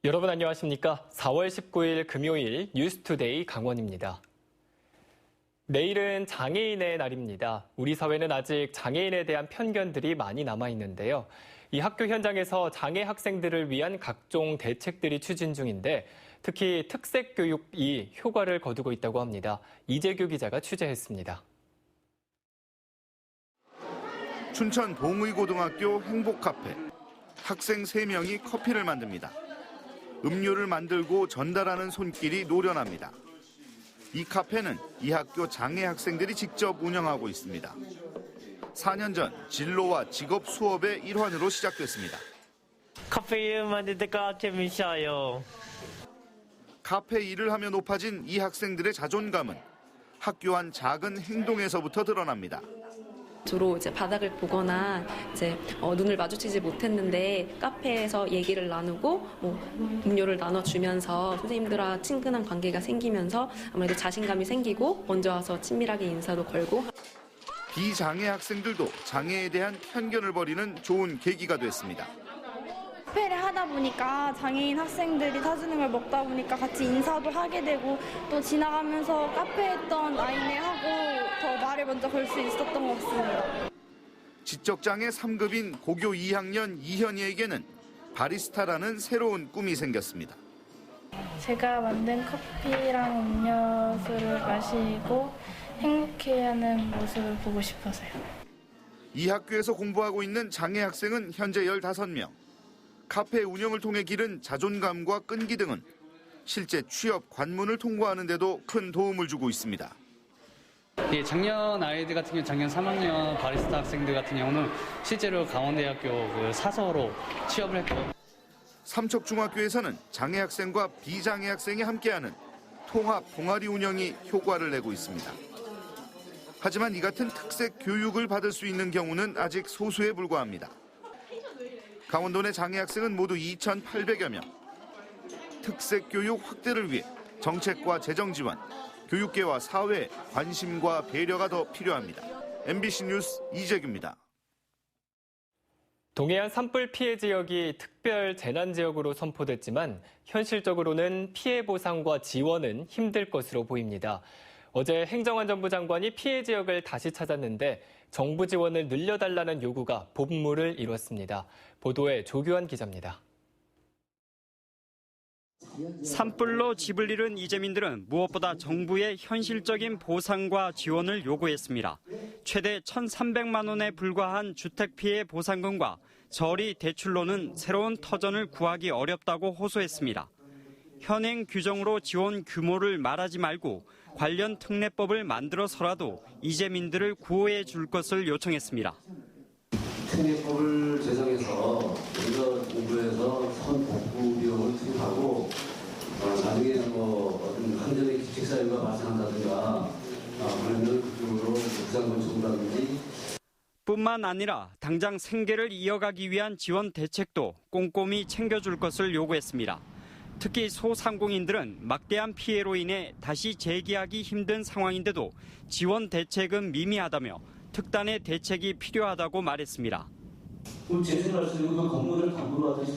여러분 안녕하십니까? 4월 19일 금요일 뉴스투데이 강원입니다. 내일은 장애인의 날입니다. 우리 사회는 아직 장애인에 대한 편견들이 많이 남아있는데요. 이 학교 현장에서 장애 학생들을 위한 각종 대책들이 추진 중인데 특히 특색 교육이 효과를 거두고 있다고 합니다. 이재규 기자가 취재했습니다. 춘천 봉의고등학교 행복카페. 학생 3명이 커피를 만듭니다. 음료를 만들고 전달하는 손길이 노련합니다. 이 카페는 이 학교 장애 학생들이 직접 운영하고 있습니다. 4년 전 진로와 직업 수업의 일환으로 시작됐습니다. 커피 만들 때가 재밌어요. 카페 일을 하며 높아진 이 학생들의 자존감은 학교 안 작은 행동에서부터 드러납니다. 주로 이제 바닥을 보거나 눈을 마주치지 못했는데 카페에서 얘기를 나누고 음료를 나눠주면서 선생님들과 친근한 관계가 생기면서 아무래도 자신감이 생기고 먼저 와서 친밀하게 인사도 걸고. 비장애 학생들도 장애에 대한 편견을 버리는 좋은 계기가 됐습니다. 카페를 하다 보니까 장애인 학생들이 사주는 걸 먹다 보니까 같이 인사도 하게 되고 또 지나가면서 카페에 있던 라인회하고 더 말을 먼저 걸 수 있었던 것 같습니다. 지적장애 3급인 고교 2학년 이현이에게는 바리스타라는 새로운 꿈이 생겼습니다. 제가 만든 커피랑 음료수를 마시고 행복해하는 모습을 보고 싶어서요. 이 학교에서 공부하고 있는 장애 학생은 현재 15명. 카페 운영을 통해 기른 자존감과 끈기 등은 실제 취업 관문을 통과하는 데도 큰 도움을 주고 있습니다. 작년 아이들 같은 경우 작년 3학년 바리스타 학생들 같은 경우는 실제로 강원대학교 사서로 취업을 했고 삼척중학교에서는 장애 학생과 비장애 학생이 함께하는 통합 동아리 운영이 효과를 내고 있습니다. 하지만 이 같은 특색 교육을 받을 수 있는 경우는 아직 소수에 불과합니다. 강원도 내 장애 학생은 모두 2,800여 명. 특색 교육 확대를 위해 정책과 재정 지원, 교육계와 사회의 관심과 배려가 더 필요합니다. MBC 뉴스 이재규입니다. 동해안 산불 피해 지역이 특별 재난 지역으로 선포됐지만 현실적으로는 피해 보상과 지원은 힘들 것으로 보입니다. 어제 행정안전부 장관이 피해 지역을 다시 찾았는데 정부 지원을 늘려달라는 요구가 본물을 이뤘습니다. 보도에 조규환 기자입니다. 산불로 집을 잃은 이재민들은 무엇보다 정부의 현실적인 보상과 지원을 요구했습니다. 최대 1,300만 원에 불과한 주택 피해 보상금과 저리 대출로는 새로운 터전을 구하기 어렵다고 호소했습니다. 현행 규정으로 지원 규모를 말하지 말고 관련 특례법을 만들어서라도 이재민들을 구호해 줄 것을 요청했습니다. 특례법을 제정해서 우리가 공부해서 선 복구 비용을 투입하고 나중에 어떤 한전의 기칙사유가 발생한다든가 그러면 그쪽으로 부상금 청구라든지. 뿐만 아니라 당장 생계를 이어가기 위한 지원 대책도 꼼꼼히 챙겨줄 것을 요구했습니다. 특히 소상공인들은 막대한 피해로 인해 다시 재기하기 힘든 상황인데도 지원 대책은 미미하다며 특단의 대책이 필요하다고 말했습니다. 재생을 할 수 있는 그 건물을 담보로 하듯이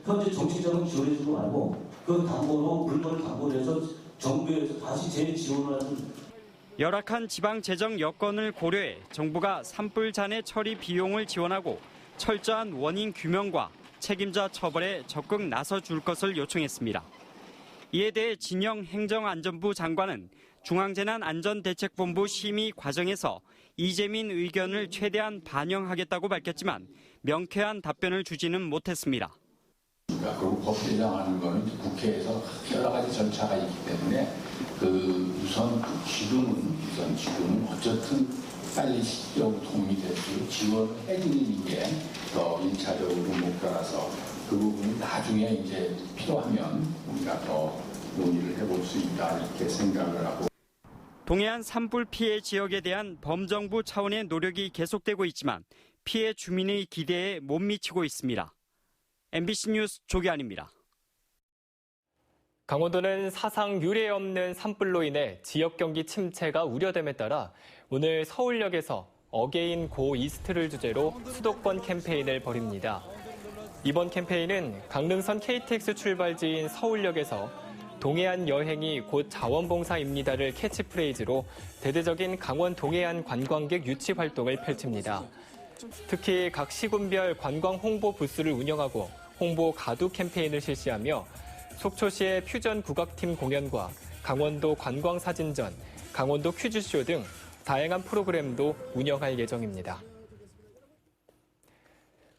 현재 정치자금 지원해주지 말고 그 담보로 물건을 담보로 해서 정부에서 다시 재지원을 하는. 열악한 지방 재정 여건을 고려해 정부가 산불 잔해 처리 비용을 지원하고 철저한 원인 규명과 책임자 처벌에 적극 나서줄 것을 요청했습니다. 이에 대해 진영 행정안전부 장관은 중앙재난안전대책본부 심의 과정에서 이재민 의견을 최대한 반영하겠다고 밝혔지만 명쾌한 답변을 주지는 못했습니다. 그리고 법 개정하는 거는 국회에서 여러 가지 절차가 있기 때문에 우선 지금은 어쨌든 빨리 시적으로 도움이 될 수 있도록 지원을 해드리는 게 더 1차적으로 목표라서 그 부분은 나중에 이제 필요하면 우리가 더 논의를 해볼 수 있다 이렇게 생각을 하고. 동해안 산불 피해 지역에 대한 범정부 차원의 노력이 계속되고 있지만 피해 주민의 기대에 못 미치고 있습니다. MBC 뉴스 조기환입니다. 강원도는 사상 유례 없는 산불로 인해 지역 경기 침체가 우려됨에 따라 오늘 서울역에서 어게인 고 이스트를 주제로 수도권 캠페인을 벌입니다. 이번 캠페인은 강릉선 KTX 출발지인 서울역에서 동해안 여행이 곧 자원봉사입니다를 캐치프레이즈로 대대적인 강원 동해안 관광객 유치 활동을 펼칩니다. 특히 각 시군별 관광 홍보 부스를 운영하고 홍보 가두 캠페인을 실시하며 속초시의 퓨전 국악팀 공연과 강원도 관광사진전, 강원도 퀴즈쇼 등 다양한 프로그램도 운영할 예정입니다.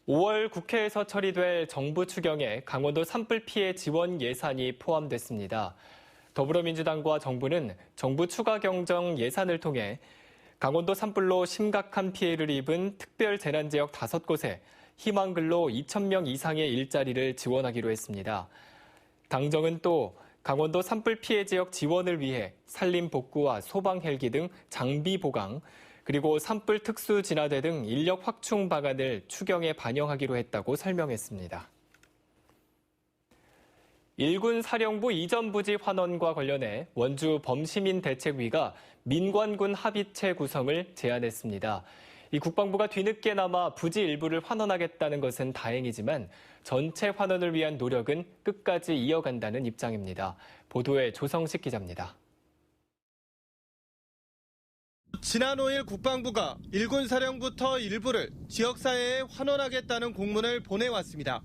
5월 국회에서 처리될 정부 추경에 강원도 산불 피해 지원 예산이 포함됐습니다. 더불어민주당과 정부는 정부 추가 경정 예산을 통해 강원도 산불로 심각한 피해를 입은 특별 재난지역 5곳에 희망근로 2,000명 이상의 일자리를 지원하기로 했습니다. 당정은 또 강원도 산불 피해 지역 지원을 위해 산림 복구와 소방 헬기 등 장비 보강, 그리고 산불 특수 진화대 등 인력 확충 방안을 추경에 반영하기로 했다고 설명했습니다. 일군 사령부 이전 부지 환원과 관련해 원주 범시민대책위가 민관군 합의체 구성을 제안했습니다. 이 국방부가 뒤늦게나마 부지 일부를 환원하겠다는 것은 다행이지만 전체 환원을 위한 노력은 끝까지 이어간다는 입장입니다. 보도에 조성식 기자입니다. 지난 5일 국방부가 일군 사령부터 일부를 지역사회에 환원하겠다는 공문을 보내왔습니다.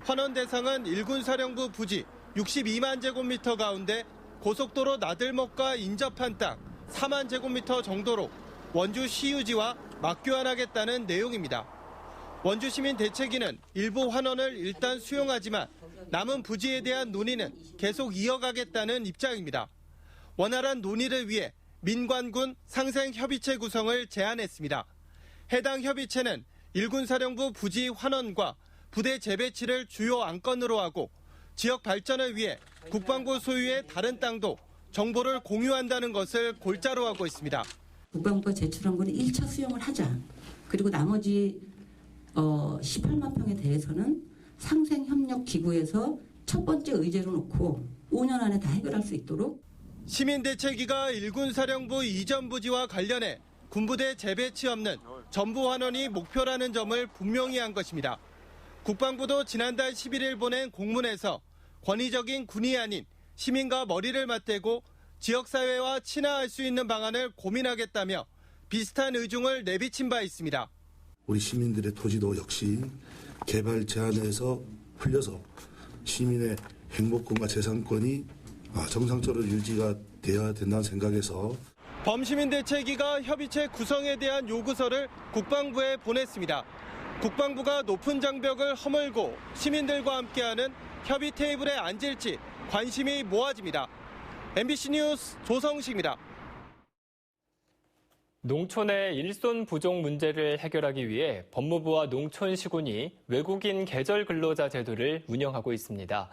환원 대상은 일군 사령부 부지 62만 제곱미터 가운데 고속도로 나들목과 인접한 땅 4만 제곱미터 정도로 원주 시유지와 맞교환하겠다는 내용입니다. 원주시민대책위는 일부 환원을 일단 수용하지만 남은 부지에 대한 논의는 계속 이어가겠다는 입장입니다. 원활한 논의를 위해 민관군 상생협의체 구성을 제안했습니다. 해당 협의체는 일군사령부 부지 환원과 부대 재배치를 주요 안건으로 하고 지역 발전을 위해 국방부 소유의 다른 땅도 정보를 공유한다는 것을 골자로 하고 있습니다. 국방부가 제출한 거는 1차 수용을 하자. 그리고 나머지 18만 평에 대해서는 상생협력기구에서 첫 번째 의제로 놓고 5년 안에 다 해결할 수 있도록. 시민대책위가 일군사령부 이전 부지와 관련해 군부대 재배치 없는 전부 환원이 목표라는 점을 분명히 한 것입니다. 국방부도 지난달 11일 보낸 공문에서 권위적인 군이 아닌 시민과 머리를 맞대고 지역사회와 친화할 수 있는 방안을 고민하겠다며 비슷한 의중을 내비친 바 있습니다. 우리 시민들의 토지도 역시 개발 제한에서 풀려서 시민의 행복권과 재산권이 정상적으로 유지가 되어야 된다는 생각에서 범시민대책위가 협의체 구성에 대한 요구서를 국방부에 보냈습니다. 국방부가 높은 장벽을 허물고 시민들과 함께하는 협의 테이블에 앉을지 관심이 모아집니다. MBC 뉴스 조성식입니다. 농촌의 일손 부족 문제를 해결하기 위해 법무부와 농촌시군이 외국인 계절 근로자 제도를 운영하고 있습니다.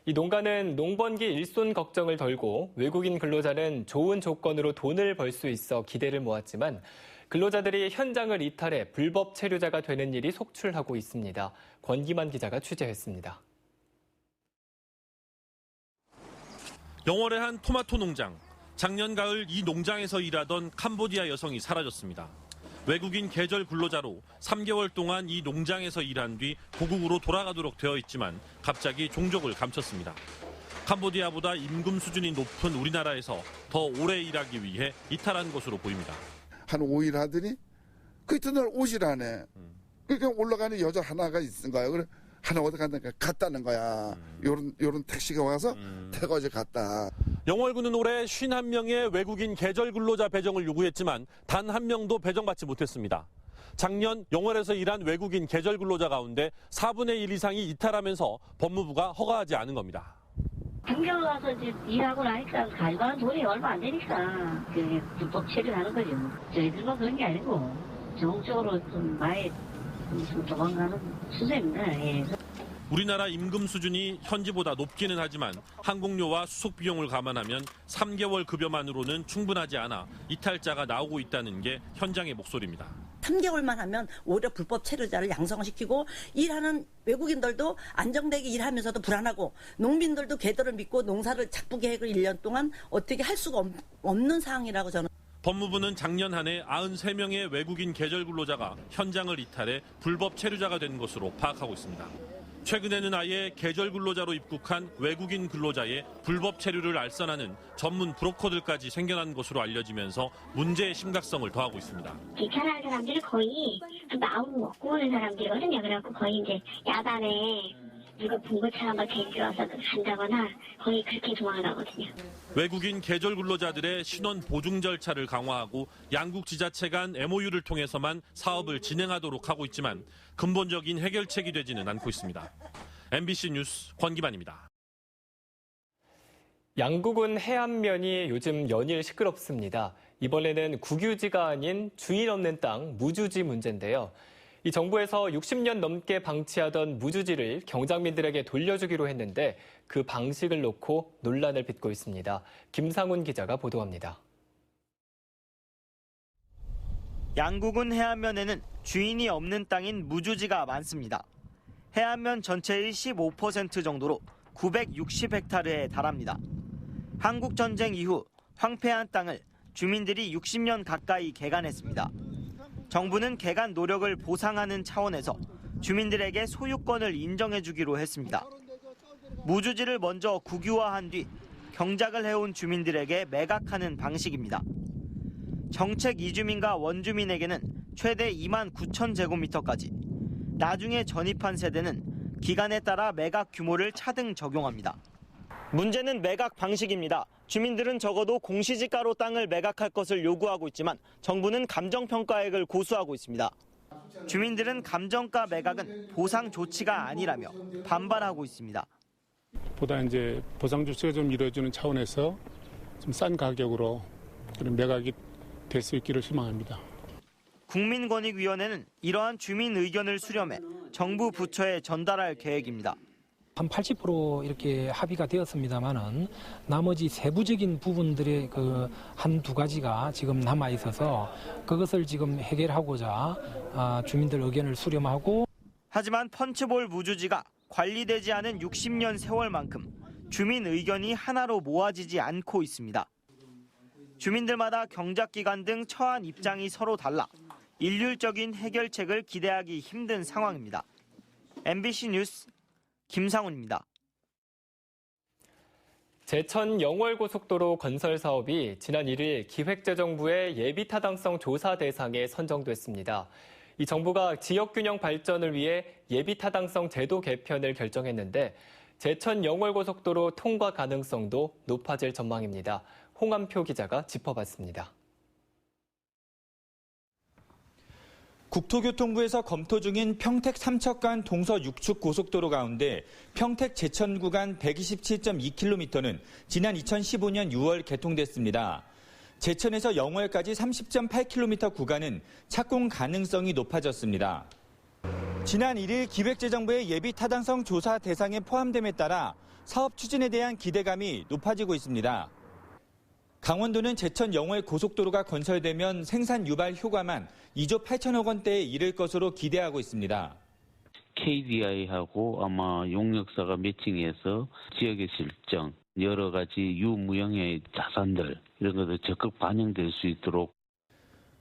이 농가는 농번기 일손 걱정을 덜고 외국인 근로자는 좋은 조건으로 돈을 벌 수 있어 기대를 모았지만 근로자들이 현장을 이탈해 불법 체류자가 되는 일이 속출하고 있습니다. 권기만 기자가 취재했습니다. 영월의 한 토마토 농장. 작년 가을 이 농장에서 일하던 캄보디아 여성이 사라졌습니다. 외국인 계절 근로자로 3개월 동안 이 농장에서 일한 뒤 고국으로 돌아가도록 되어 있지만 갑자기 종족을 감췄습니다. 캄보디아보다 임금 수준이 높은 우리나라에서 더 오래 일하기 위해 이탈한 것으로 보입니다. 한 5일 하더니 그 이튿날 오시라네. 그러니까 올라가는 여자 하나가 있은 거야. 그래 하나 어디 간다니까 갔다는 거야. 요런 택시가 와서 태거지 갔다. 영월군은 올해 51명의 외국인 계절 근로자 배정을 요구했지만 단 한 명도 배정받지 못했습니다. 작년 영월에서 일한 외국인 계절 근로자 가운데 4분의 1 이상이 이탈하면서 법무부가 허가하지 않은 겁니다. 한겨울 와서 일하고 나니까 가져가는 돈이 얼마 안 되니까 그게 불법 체류하는 거죠. 저희들만 그런 게 아니고 전국적으로 좀 많이 좀 도망가는 추세입니다. 예. 우리나라 임금 수준이 현지보다 높기는 하지만 항공료와 수속 비용을 감안하면 3개월 급여만으로는 충분하지 않아 이탈자가 나오고 있다는 게 현장의 목소리입니다. 3개월만 하면 오히려 불법 체류자를 양성시키고 일하는 외국인들도 안정되게 일하면서도 불안하고 농민들도 궤도를 믿고 농사를 작부게 해고 1년 동안 어떻게 할 수가 없는 상황이라고 저는. 법무부는 작년 한 해 93명의 외국인 계절 근로자가 현장을 이탈해 불법 체류자가 된 것으로 파악하고 있습니다. 최근에는 아예 계절 근로자로 입국한 외국인 근로자의 불법 체류를 알선하는 전문 브로커들까지 생겨난 것으로 알려지면서 문제의 심각성을 더하고 있습니다. 귀찮아하는 사람들이 거의 마음 먹고 오는 사람들이거든요. 그래갖고 거의 이제 야간에 누가 bun거차가 막 데려와서 간다거나 거의 그렇게 도망가거든요. 외국인 계절 근로자들의 신원 보증 절차를 강화하고 양국 지자체 간 MOU를 통해서만 사업을 진행하도록 하고 있지만 근본적인 해결책이 되지는 않고 있습니다. MBC 뉴스 권기만입니다. 양국은 해안면이 요즘 연일 시끄럽습니다. 이번에는 국유지가 아닌 주인 없는 땅 무주지 문제인데요. 이 정부에서 60년 넘게 방치하던 무주지를 경장민들에게 돌려주기로 했는데 그 방식을 놓고 논란을 빚고 있습니다. 김상훈 기자가 보도합니다. 양국은 해안면에는 주인이 없는 땅인 무주지가 많습니다. 해안면 전체의 15% 정도로 960헥타르에 달합니다. 한국전쟁 이후 황폐한 땅을 주민들이 60년 가까이 개간했습니다. 정부는 개간 노력을 보상하는 차원에서 주민들에게 소유권을 인정해주기로 했습니다. 무주지를 먼저 국유화한 뒤 경작을 해온 주민들에게 매각하는 방식입니다. 정책 이주민과 원주민에게는 최대 2만 9천 제곱미터까지, 나중에 전입한 세대는 기간에 따라 매각 규모를 차등 적용합니다. 문제는 매각 방식입니다. 주민들은 적어도 공시지가로 땅을 매각할 것을 요구하고 있지만 정부는 감정평가액을 고수하고 있습니다. 주민들은 감정가 매각은 보상 조치가 아니라며 반발하고 있습니다. 보다 이제 보상 조치가 좀 이루어지는 차원에서 좀 싼 가격으로 그런 매각이 될 수 있기를 희망합니다. 국민권익위원회는 이러한 주민 의견을 수렴해 정부 부처에 전달할 계획입니다. 한 80% 이렇게 합의가 되었습니다만은 나머지 세부적인 부분들의 그 한두 가지가 지금 남아 있어서 그것을 지금 해결하고자 주민들 의견을 수렴하고. 하지만 펀치볼 무주지가 관리되지 않은 60년 세월만큼 주민 의견이 하나로 모아지지 않고 있습니다. 주민들마다 경작기간 등 처한 입장이 서로 달라 일률적인 해결책을 기대하기 힘든 상황입니다. MBC 뉴스 김상훈입니다. 제천 영월고속도로 건설 사업이 지난 1일 기획재정부의 예비타당성 조사 대상에 선정됐습니다. 이 정부가 지역균형 발전을 위해 예비타당성 제도 개편을 결정했는데 제천 영월고속도로 통과 가능성도 높아질 전망입니다. 홍한표 기자가 짚어봤습니다. 국토교통부에서 검토 중인 평택 삼척간 동서 6축 고속도로 가운데 평택 제천 구간 127.2km는 지난 2015년 6월 개통됐습니다. 제천에서 영월까지 30.8km 구간은 착공 가능성이 높아졌습니다. 지난 1일 기획재정부의 예비 타당성 조사 대상에 포함됨에 따라 사업 추진에 대한 기대감이 높아지고 있습니다. 강원도는 제천 영월 고속도로가 건설되면 생산 유발 효과만 2조 8천억 원대에 이를 것으로 기대하고 있습니다. KDI하고 아마 용역사가 매칭해서 지역의 실정, 여러 가지 유무형의 자산들 이런 것들 적극 반영될 수 있도록.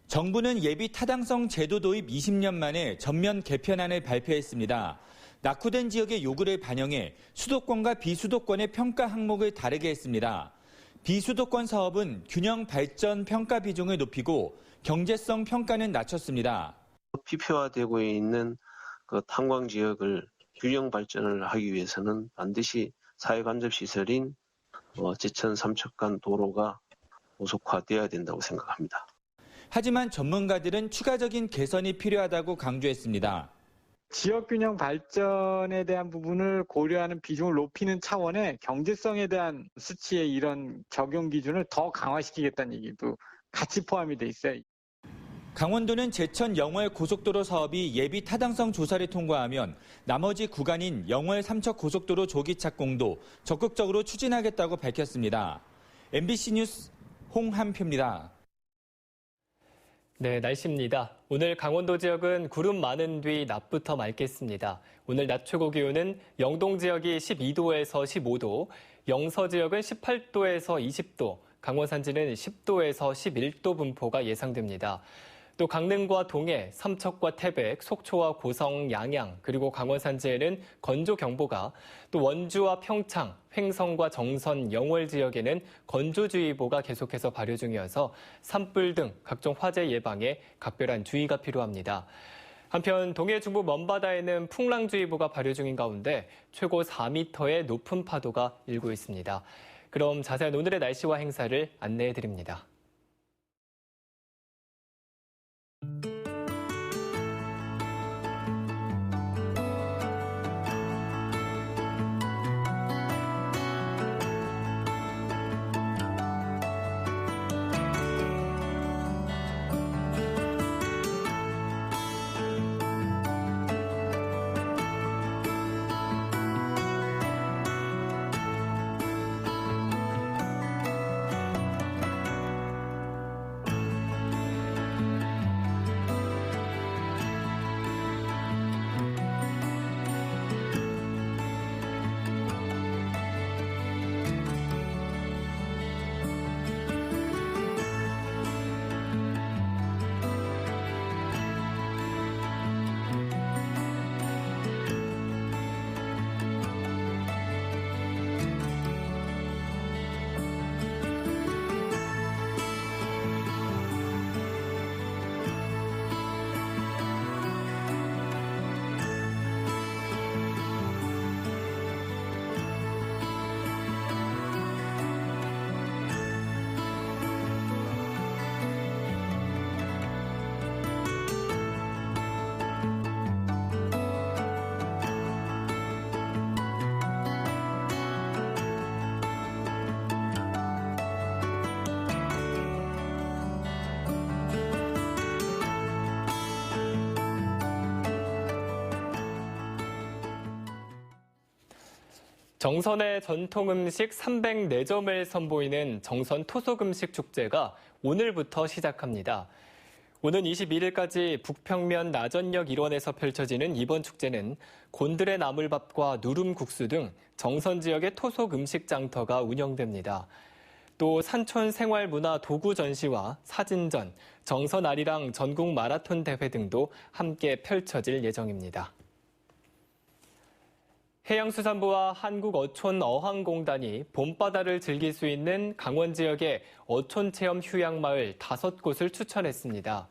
정부는 예비 타당성 제도 도입 20년 만에 전면 개편안을 발표했습니다. 낙후된 지역의 요구를 반영해 수도권과 비수도권의 평가 항목을 다르게 했습니다. 비수도권 사업은 균형 발전 평가 비중을 높이고 경제성 평가는 낮췄습니다. 피폐화되고 있는 그 탄광 지역을 균형 발전을 하기 위해서는 반드시 사회간접시설인 제천 삼척간 도로가 고속화되어야 된다고 생각합니다. 하지만 전문가들은 추가적인 개선이 필요하다고 강조했습니다. 지역균형 발전에 대한 부분을 고려하는 비중을 높이는 차원의 경제성에 대한 수치의 이런 적용 기준을 더 강화시키겠다는 얘기도 같이 포함이 돼 있어요. 강원도는 제천 영월 고속도로 사업이 예비 타당성 조사를 통과하면 나머지 구간인 영월 삼척 고속도로 조기 착공도 적극적으로 추진하겠다고 밝혔습니다. MBC 뉴스 홍한표입니다. 네, 날씨입니다. 오늘 강원도 지역은 구름 많은 뒤 낮부터 맑겠습니다. 오늘 낮 최고 기온은 영동 지역이 12도에서 15도, 영서 지역은 18도에서 20도, 강원 산지는 10도에서 11도 분포가 예상됩니다. 또 강릉과 동해, 삼척과 태백, 속초와 고성, 양양, 그리고 강원 산지에는 건조경보가, 또 원주와 평창, 횡성과 정선, 영월 지역에는 건조주의보가 계속해서 발효 중이어서 산불 등 각종 화재 예방에 각별한 주의가 필요합니다. 한편 동해 중부 먼바다에는 풍랑주의보가 발효 중인 가운데 최고 4m의 높은 파도가 일고 있습니다. 그럼 자세한 오늘의 날씨와 행사를 안내해 드립니다. 정선의 전통 음식 304점을 선보이는 정선 토속 음식 축제가 오늘부터 시작합니다. 오는 21일까지 북평면 나전역 일원에서 펼쳐지는 이번 축제는 곤드레 나물밥과 누름국수 등 정선 지역의 토속 음식 장터가 운영됩니다. 또 산촌 생활문화 도구 전시와 사진전, 정선 아리랑 전국 마라톤 대회 등도 함께 펼쳐질 예정입니다. 해양수산부와 한국어촌어항공단이 봄바다를 즐길 수 있는 강원 지역의 어촌체험 휴양마을 5곳을 추천했습니다.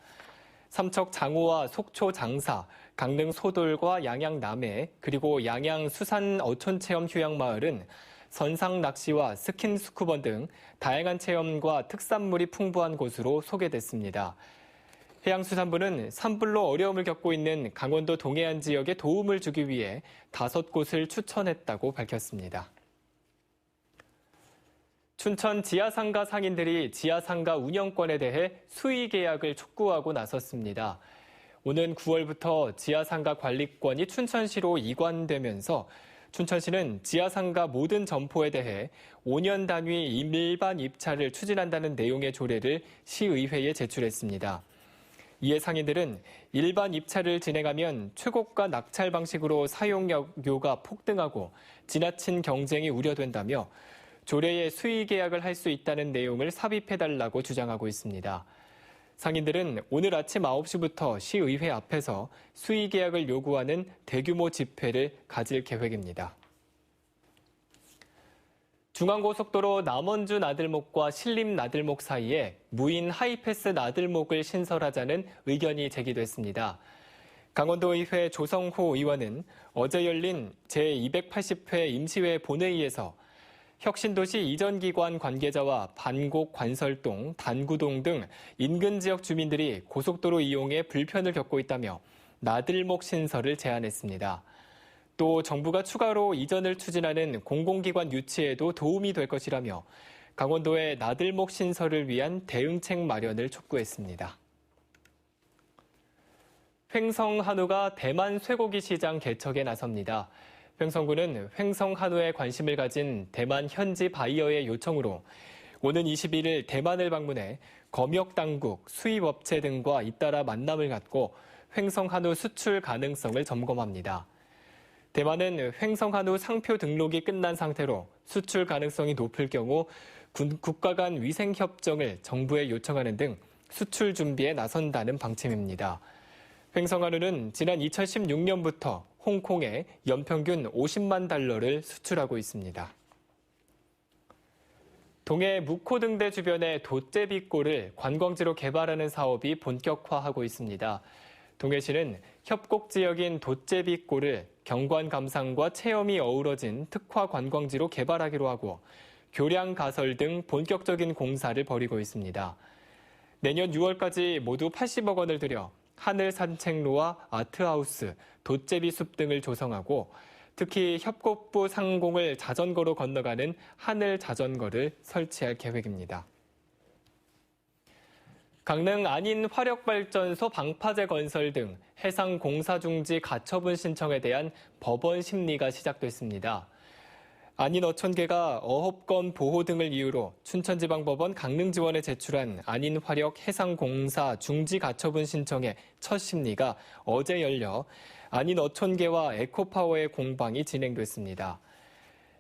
삼척 장호와 속초 장사, 강릉 소돌과 양양 남해, 그리고 양양 수산 어촌체험 휴양마을은 선상 낚시와 스킨스쿠버 등 다양한 체험과 특산물이 풍부한 곳으로 소개됐습니다. 해양수산부는 산불로 어려움을 겪고 있는 강원도 동해안 지역에 도움을 주기 위해 5곳을 추천했다고 밝혔습니다. 춘천 지하상가 상인들이 지하상가 운영권에 대해 수의 계약을 촉구하고 나섰습니다. 오는 9월부터 지하상가 관리권이 춘천시로 이관되면서 춘천시는 지하상가 모든 점포에 대해 5년 단위 일반 입찰을 추진한다는 내용의 조례를 시의회에 제출했습니다. 이에 상인들은 일반 입찰을 진행하면 최고가 낙찰 방식으로 사용료가 폭등하고 지나친 경쟁이 우려된다며 조례에 수의 계약을 할 수 있다는 내용을 삽입해달라고 주장하고 있습니다. 상인들은 오늘 아침 9시부터 시의회 앞에서 수의 계약을 요구하는 대규모 집회를 가질 계획입니다. 중앙고속도로 남원주 나들목과 신림 나들목 사이에 무인 하이패스 나들목을 신설하자는 의견이 제기됐습니다. 강원도의회 조성호 의원은 어제 열린 제280회 임시회 본회의에서 혁신도시 이전 기관 관계자와 반곡, 관설동, 단구동 등 인근 지역 주민들이 고속도로 이용에 불편을 겪고 있다며 나들목 신설을 제안했습니다. 또 정부가 추가로 이전을 추진하는 공공기관 유치에도 도움이 될 것이라며 강원도의 나들목 신설을 위한 대응책 마련을 촉구했습니다. 횡성 한우가 대만 쇠고기 시장 개척에 나섭니다. 횡성군은 횡성 한우에 관심을 가진 대만 현지 바이어의 요청으로 오는 21일 대만을 방문해 검역 당국, 수입업체 등과 잇따라 만남을 갖고 횡성 한우 수출 가능성을 점검합니다. 대만은 횡성 한우 상표 등록이 끝난 상태로 수출 가능성이 높을 경우 국가 간 위생 협정을 정부에 요청하는 등 수출 준비에 나선다는 방침입니다. 횡성한우는 지난 2016년부터 홍콩에 연평균 50만 달러를 수출하고 있습니다. 동해 묵호등대 주변의 돛제비골을 관광지로 개발하는 사업이 본격화하고 있습니다. 동해시는 협곡 지역인 돛제비골을 경관 감상과 체험이 어우러진 특화 관광지로 개발하기로 하고 교량 가설 등 본격적인 공사를 벌이고 있습니다. 내년 6월까지 모두 80억 원을 들여 하늘 산책로와 아트하우스, 돛제비 숲 등을 조성하고 특히 협곡부 상공을 자전거로 건너가는 하늘 자전거를 설치할 계획입니다. 강릉 안인 화력발전소 방파제 건설 등 해상 공사 중지 가처분 신청에 대한 법원 심리가 시작됐습니다. 안인 어촌계가 어업권 보호 등을 이유로 춘천지방법원 강릉지원에 제출한 안인 화력 해상공사 중지 가처분 신청의 첫 심리가 어제 열려 안인 어촌계와 에코파워의 공방이 진행됐습니다.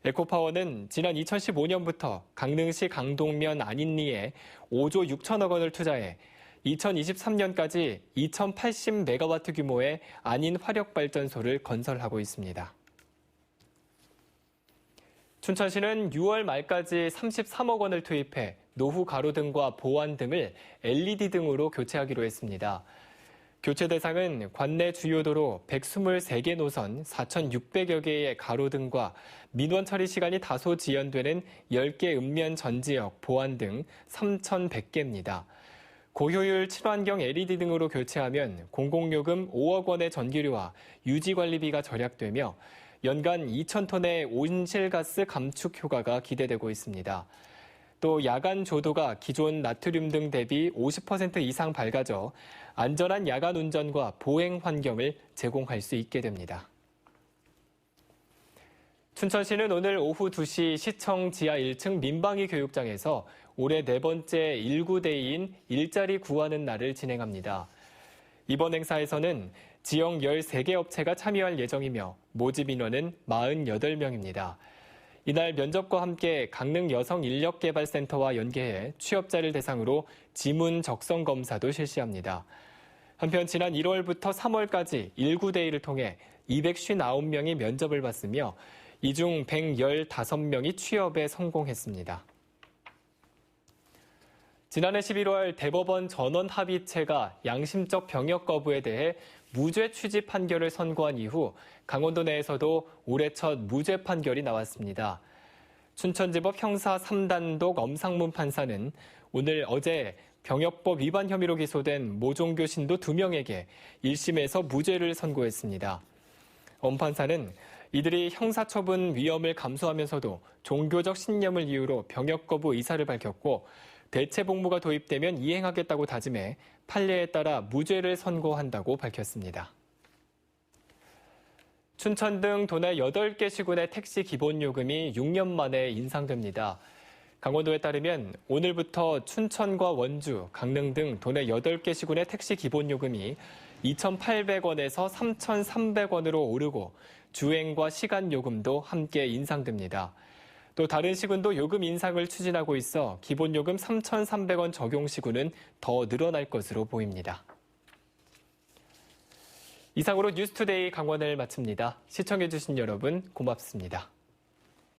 에코파워는 지난 2015년부터 강릉시 강동면 안인리에 5조 6천억 원을 투자해 2023년까지 2080메가와트 규모의 안인 화력발전소를 건설하고 있습니다. 춘천시는 6월 말까지 33억 원을 투입해 노후 가로등과 보안 등을 LED 등으로 교체하기로 했습니다. 교체 대상은 관내 주요 도로 123개 노선 4,600여 개의 가로등과 민원 처리 시간이 다소 지연되는 10개 읍면 전 지역 보안 등 3,100개입니다. 고효율 친환경 LED 등으로 교체하면 공공요금 5억 원의 전기료와 유지관리비가 절약되며 연간 2,000톤의 온실가스 감축 효과가 기대되고 있습니다. 또 야간 조도가 기존 나트륨 등 대비 50% 이상 밝아져 안전한 야간 운전과 보행 환경을 제공할 수 있게 됩니다. 춘천시는 오늘 오후 2시 시청 지하 1층 민방위 교육장에서 올해 4번째 19데이인 일자리 구하는 날을 진행합니다. 이번 행사에서는 지역 13개 업체가 참여할 예정이며 모집 인원은 48명입니다. 이날 면접과 함께 강릉 여성인력개발센터와 연계해 취업자를 대상으로 지문 적성 검사도 실시합니다. 한편 지난 1월부터 3월까지 19데이를 통해 259명이 면접을 봤으며 이 중 115명이 취업에 성공했습니다. 지난해 11월 대법원 전원 합의체가 양심적 병역 거부에 대해 무죄 취지 판결을 선고한 이후 강원도 내에서도 올해 첫 무죄 판결이 나왔습니다. 춘천지법 형사 3단독 엄상문 판사는 어제 병역법 위반 혐의로 기소된 모종교 신도 2명에게 1심에서 무죄를 선고했습니다. 엄 판사는 이들이 형사처분 위험을 감수하면서도 종교적 신념을 이유로 병역 거부 의사를 밝혔고 대체 복무가 도입되면 이행하겠다고 다짐해 판례에 따라 무죄를 선고한다고 밝혔습니다. 춘천 등 도내 8개 시군의 택시 기본요금이 6년 만에 인상됩니다. 강원도에 따르면 오늘부터 춘천과 원주, 강릉 등 도내 8개 시군의 택시 기본요금이 2,800원에서 3,300원으로 오르고 주행과 시간 요금도 함께 인상됩니다. 또 다른 시군도 요금 인상을 추진하고 있어 기본요금 3,300원 적용 시군은 더 늘어날 것으로 보입니다. 이상으로 뉴스투데이 강원을 마칩니다. 시청해주신 여러분 고맙습니다.